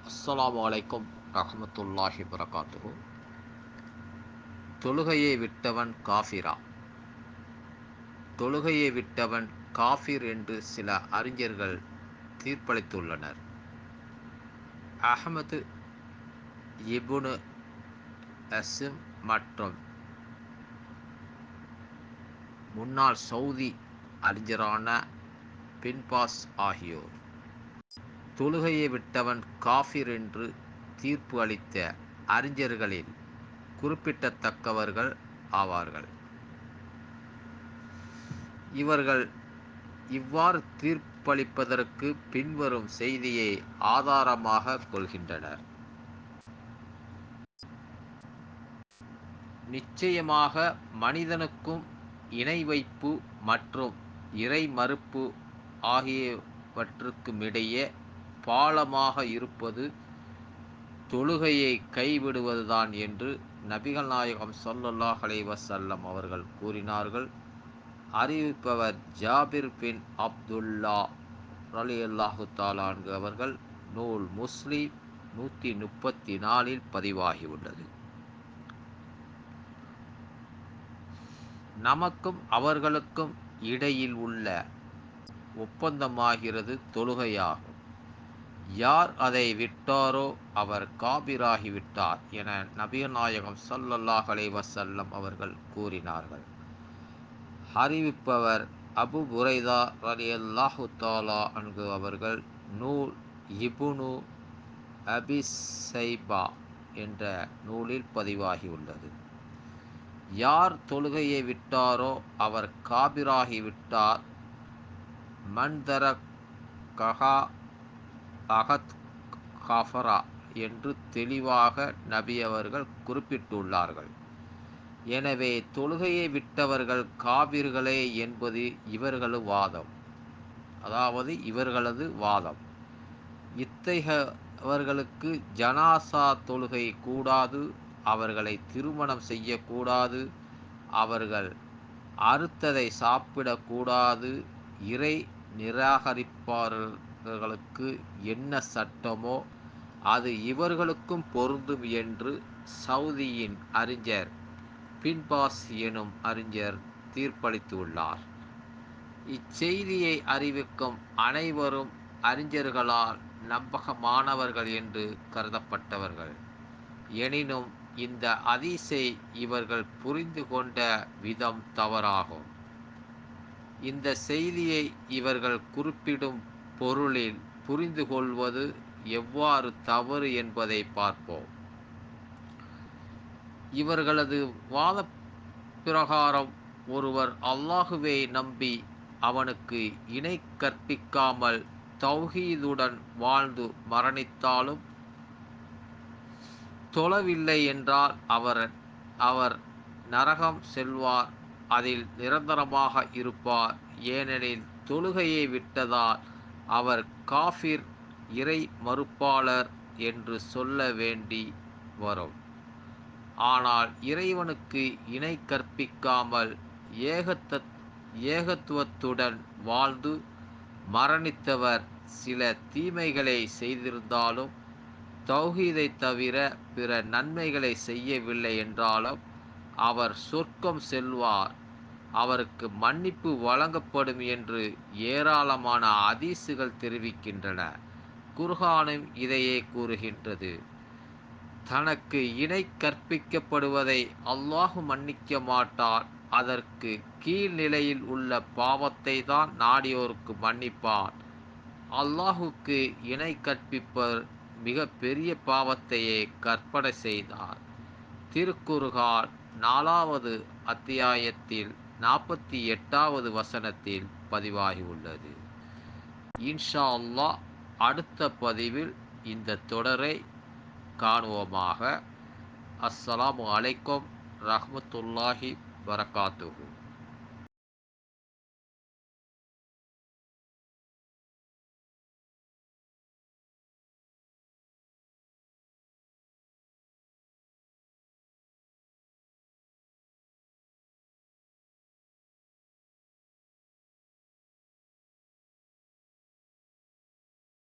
அஸ்ஸலாமு அலைக்கும் ரஹ்மத்துல்லாஹி வரகாத்துஹு. தொழுகையை விட்டவன் காஃபிரா? தொழுகையை விட்டவன் காஃபிர் என்று சில அறிஞர்கள் தீர்ப்பளித்துள்ளனர். அஹ்மது இப்னு அஸ்ம் மற்றும் முன்னாள் சவுதி அறிஞரான பின் பாஸ் ஆகியோர் தொழுகையை விட்டவன் காஃபிர் என்று தீர்ப்பு அளித்த அறிஞர்களில் குறிப்பிடத்தக்கவர்கள் ஆவார்கள். இவர்கள் இவ்வாறு தீர்ப்பளிப்பதற்கு பின்வரும் செய்தியை ஆதாரமாக கொள்கின்றனர். நிச்சயமாக மனிதனுக்கும் இணை வைப்பு மற்றும் இறை மறுப்பு ஆகியவற்றுக்குமிடையே பாலமாக இருப்பது தொழுகையை கைவிடுவதுதான் என்று நபிகள் நாயகம் ஸல்லல்லாஹு அலைஹி வஸல்லம் அவர்கள் கூறினார்கள். அறிவிப்பவர் ஜாபிர் பின் அப்துல்லா ரலியல்லாஹு தஆலா அன்ஹு அவர்கள். நூல் முஸ்லிம் 134 பதிவாகியுள்ளது. நமக்கும் அவர்களுக்கும் இடையில் உள்ள ஒப்பந்தமாகிறது தொழுகையாகும். யார் அதை விட்டாரோ அவர் காபிராகிவிட்டார் என நபிகள் நாயகம் ஸல்லல்லாஹு அலைஹி வஸல்லம் அவர்கள் கூறினார்கள். அறிவிப்பவர் அபு புரைதா ரலியல்லாஹு தஆலா அன்ஹு அவர்கள். நூல் இப்னு அபி ஷைபா என்ற நூலில் பதிவாகியுள்ளது. யார் தொழுகையை விட்டாரோ அவர் காபிராகிவிட்டார். மன் தரகஹா ஃபகத் கஃபரா என்று தெளிவாக நபி அவர்கள் குறிப்பிட்டுள்ளார்கள். எனவே தொழுகையை விட்டவர்கள் காபிர்களே என்பது இவர்களது வாதம். இத்தகையவர்களுக்கு ஜனாசா தொழுகை கூடாது, அவர்களை திருமணம் செய்யக்கூடாது, அவர்கள் அறுத்ததை சாப்பிடக்கூடாது. இறை நிராகரிப்பாளர்களுக்கு என்ன சட்டமோ அது இவர்களுக்கும் பொருந்தும் என்று சவுதியின் அறிஞர் பின் பாஸ் எனும் அறிஞர் தீர்ப்பளித்துள்ளார். இச்செய்தியை அறிவிக்கும் அனைவரும் அறிஞர்களால் நம்பகமானவர்கள் என்று கருதப்பட்டவர்கள். எனினும் இந்த ஹதீஸை இவர்கள் புரிந்து கொண்ட விதம் தவறாகும். இந்த செய்தியை இவர்கள் குறிப்பிடும் பொருளில் புரிந்து கொள்வது எவ்வாறு தவறு என்பதை பார்ப்போம். இவர்களது வாத பிரகாரம் ஒருவர் அல்லாஹுவை நம்பி அவனுக்கு இணை கற்பிக்காமல் தௌஹீதுடன் வாழ்ந்து மரணித்தாலும் தொழவில்லை என்றால் அவர் நரகம் செல்வார், அதில் நிரந்தரமாக இருப்பார். ஏனெனில் தொழுகையை விட்டதால் அவர் காஃபிர், இறை மறுப்பாளர் என்று சொல்ல வேண்டி வரும். ஆனால் இறைவனுக்கு இணை கற்பிக்காமல் ஏகத்துவத்துடன் வாழ்ந்து மரணித்தவர் சில தீமைகளை செய்திருந்தாலும் தௌஹீதை தவிர பிற நன்மைகளை செய்யவில்லை என்றாலும் அவர் சொர்க்கம் செல்வார், அவருக்கு மன்னிப்பு வழங்கப்படும் என்று ஏராளமான ஹதீஸுகள் தெரிவிக்கின்றன. குர்ஆனும் இதையே கூறுகின்றது. தனக்கு இணை கற்பிக்கப்படுவதை அல்லாஹ் மன்னிக்க மாட்டார், அதற்கு கீழ் நிலையில் உள்ள பாவத்தை தான் நாடியோருக்கு மன்னிப்பார். அல்லாஹுக்கு இணை கற்பிப்பவர் மிக பெரிய பாவத்தையே கற்பனை செய்தார். திருக்குர்ஆன் 4வது அத்தியாயத்தில் 48வது வசனத்தில் பதிவாகியுள்ளது. இன்ஷா அல்லாஹ் அடுத்த பதிவில் இந்த தொடரை காணுவோமாக. அஸ்ஸலாமு அலைக்கும் ரஹ்மத்துல்லாஹி வரகாத்துஹு.